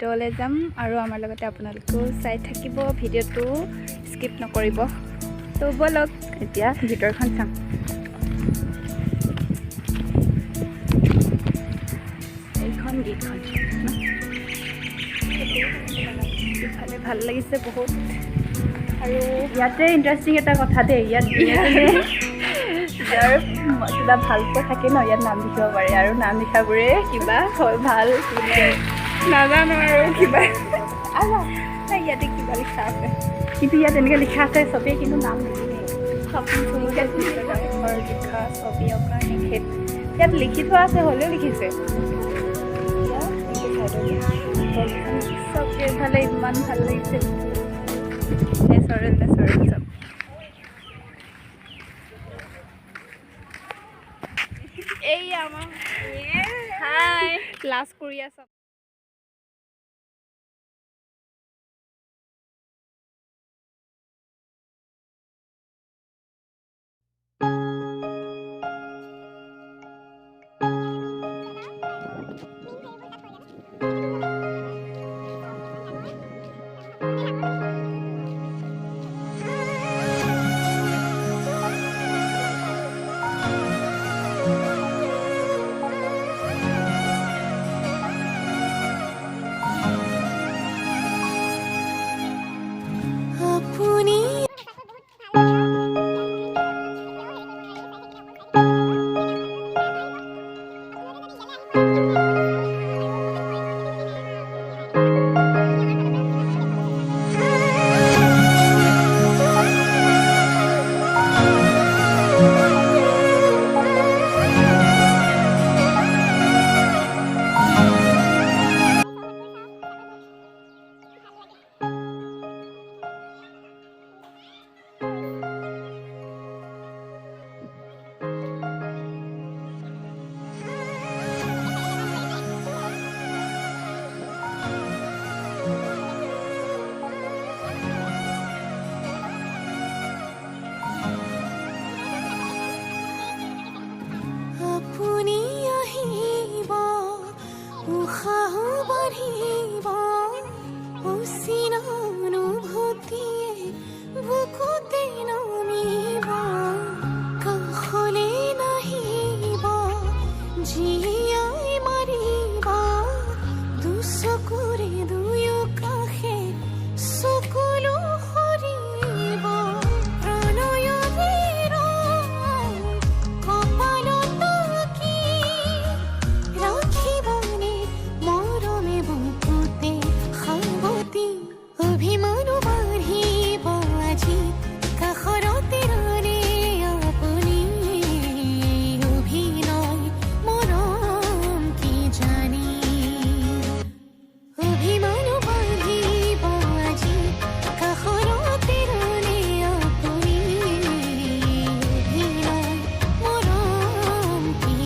ভিতৰলৈ যাম আৰু আমাৰ লগতে আপোনালোকেও চাই থাকিব, ভিডিঅ'টো স্কিপ নকৰিব। তো ব'লক এতিয়া ভিতৰখন চাম। এইখন গেটখন ইফালে ভাল লাগিছে বহুত। আৰু ইয়াতে ইণ্টাৰেষ্টিং এটা কথা দেই, ইয়াত যাৰ কিবা ভালকৈ থাকে ন, ইয়াত নাম লিখিব পাৰে আৰু নাম লিখাবোৰে কিবা হয় ভাল নাজানো আৰু কিবা ইয়াতে কিবা লিখা আছে, কিন্তু ইয়াত এনেকৈ লিখা আছে চবেই কিন্তু নাম নিলিখে। ঘৰ লিখা ছবি অঁকা নিষেধ ইয়াত লিখি থোৱা আছে, হ'লেও লিখিছে চবকে ভালে, ইমান ভাল লাগিছে। নেচাৰেল চব এই আমাৰ হাই ক্লাছ কৰি আছো।